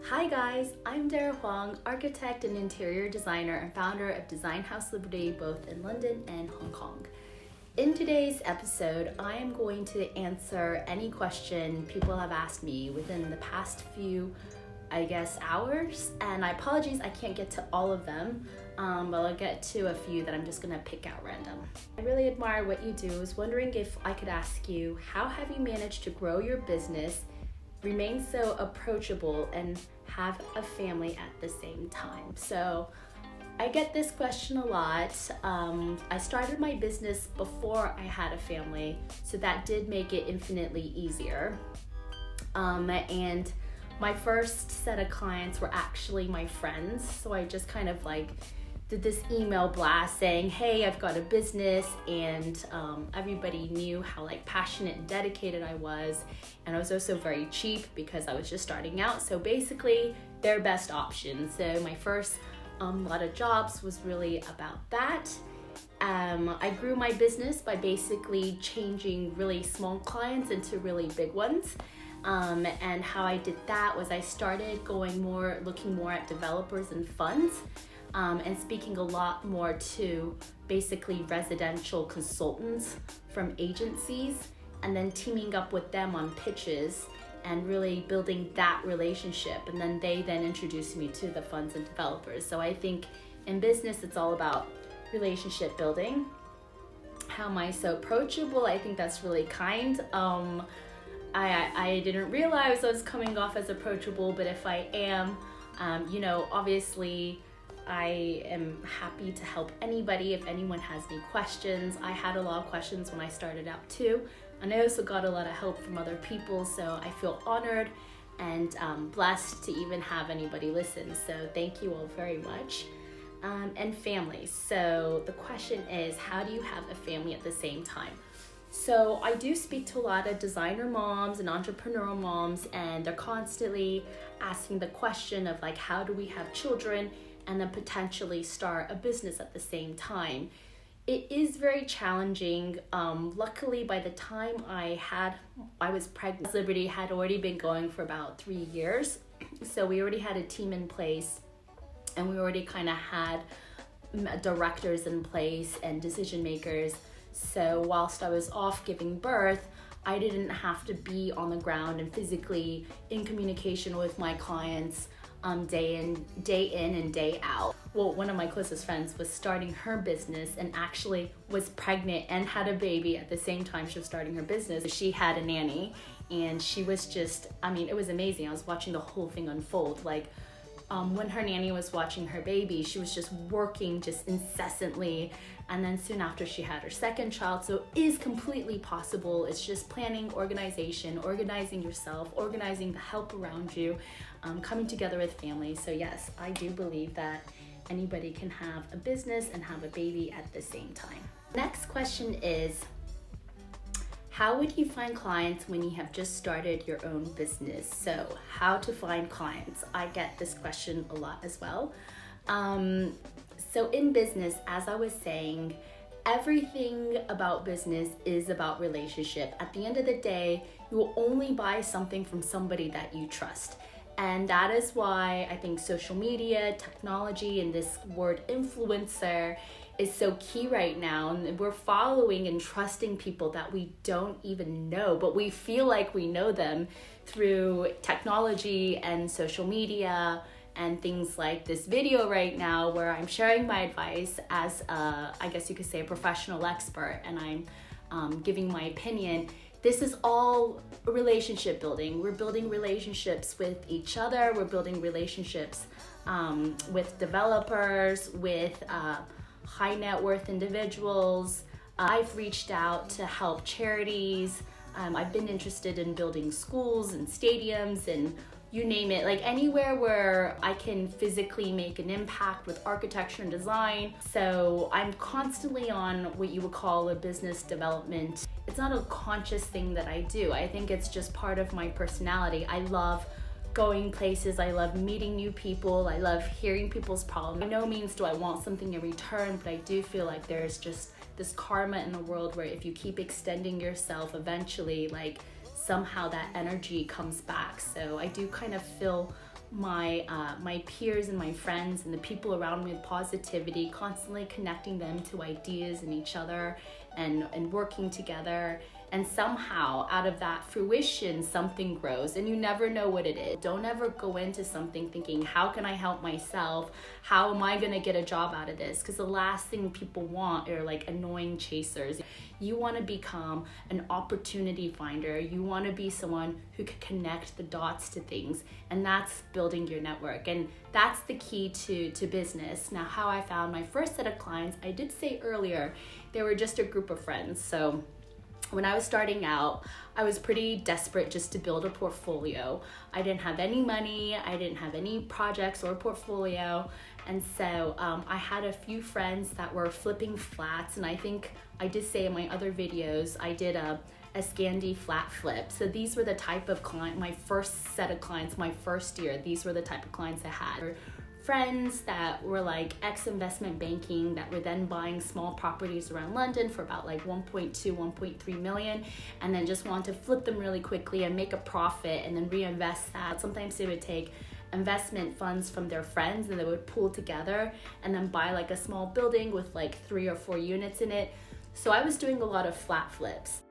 Hi guys, I'm Dara Huang, architect and interior designer and founder of Design House Liberty both in London and Hong Kong. In today's episode, I am going to answer any question people have asked me within the past few, hours, and I apologize I can't get to all of them, but I'll get to a few that I'm just gonna pick out random. I really admire what you do. I was wondering if I could ask you, how have you managed to grow your business, remain so approachable, and have a family at the same time? So I get this question a lot. I started my business before I had a family, so that did make it infinitely easier. And my first set of clients were actually my friends, so I just kind of did this email blast saying, hey, I've got a business, and everybody knew how passionate and dedicated I was, and I was also very cheap because I was just starting out, so basically their best option. So my first lot of jobs was really about that. I grew my business by basically changing really small clients into really big ones. And how I did that was I started looking more at developers and funds, and speaking a lot more to basically residential consultants from agencies, and then teaming up with them on pitches and really building that relationship. And then they introduced me to the funds and developers. So I think in business, it's all about relationship building. How am I so approachable? I think that's really kind. I didn't realize I was coming off as approachable, but if I am, obviously I am happy to help anybody if anyone has any questions. I had a lot of questions when I started out too, and I also got a lot of help from other people, so I feel honored and blessed to even have anybody listen. So thank you all very much. And families. So the question is, how do you have a family at the same time? So I do speak to a lot of designer moms and entrepreneurial moms, and they're constantly asking the question of how do we have children and then potentially start a business at the same time? It is very challenging. Luckily, by the time I was pregnant, Liberty had already been going for about 3 years. So we already had a team in place, and we already kind of had directors in place and decision makers. So whilst I was off giving birth, I didn't have to be on the ground and physically in communication with my clients day in and day out. Well, one of my closest friends was starting her business and actually was pregnant and had a baby at the same time she was starting her business. She had a nanny, and she was just, it was amazing. I was watching the whole thing unfold. When her nanny was watching her baby, she was just working just incessantly, and then soon after she had her second child. So it is completely possible. It's just planning, organization, organizing yourself, organizing the help around you, coming together with family. So yes, I do believe that anybody can have a business and have a baby at the same time. Next question is, how would you find clients when you have just started your own business? So how to find clients? I get this question a lot as well. So in business, as I was saying, everything about business is about relationship. At the end of the day, you will only buy something from somebody that you trust. And that is why I think social media, technology, and this word influencer is so key right now. And we're following and trusting people that we don't even know, but we feel like we know them through technology and social media and things like this video right now, where I'm sharing my advice as you could say a professional expert, and I'm giving my opinion. This is all relationship building. We're building relationships with each other. We're building relationships with developers, with high net worth individuals. I've reached out to help charities. I've been interested in building schools and stadiums and you name it, anywhere where I can physically make an impact with architecture and design. So I'm constantly on what you would call a business development. It's not a conscious thing that I do. I think it's just part of my personality. I love going places. I love meeting new people. I love hearing people's problems. By no means do I want something in return, but I do feel like there's just this karma in the world where if you keep extending yourself, eventually somehow that energy comes back. So I do kind of fill my peers and my friends and the people around me with positivity, constantly connecting them to ideas and each other, and working together. And somehow out of that fruition, something grows, and you never know what it is. Don't ever go into something thinking, how can I help myself? How am I gonna get a job out of this? Because the last thing people want are like annoying chasers. You wanna become an opportunity finder. You wanna be someone who can connect the dots to things, and that's building your network. And that's the key to business. Now, how I found my first set of clients, I did say earlier, they were just a group of friends. So when I was starting out, I was pretty desperate just to build a portfolio. I didn't have any money, I didn't have any projects or portfolio, and so I had a few friends that were flipping flats, and I think I did say in my other videos, I did a Scandi flat flip. So these were the type of client, my first set of clients, my first year, these were the type of clients I had. Friends that were like ex-investment banking that were then buying small properties around London for about like 1.2, 1.3 million, and then just want to flip them really quickly and make a profit and then reinvest that. Sometimes they would take investment funds from their friends and they would pool together and then buy like a small building with like 3 or 4 units in it. So I was doing a lot of flat flips.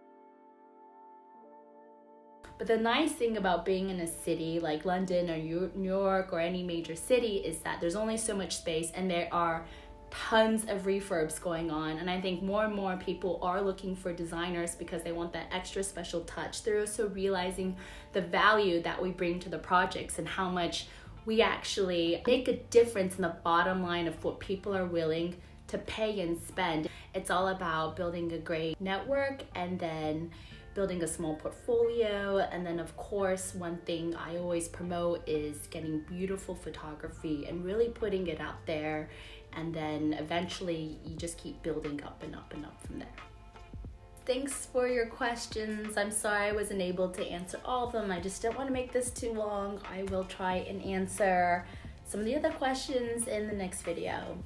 But the nice thing about being in a city like London or New York or any major city is that there's only so much space, and there are tons of refurbs going on. And I think more and more people are looking for designers because they want that extra special touch. They're also realizing the value that we bring to the projects and how much we actually make a difference in the bottom line of what people are willing to pay and spend. It's all about building a great network and then building a small portfolio. And then of course, one thing I always promote is getting beautiful photography and really putting it out there. And then eventually you just keep building up and up and up from there. Thanks for your questions. I'm sorry I wasn't able to answer all of them. I just don't want to make this too long. I will try and answer some of the other questions in the next video.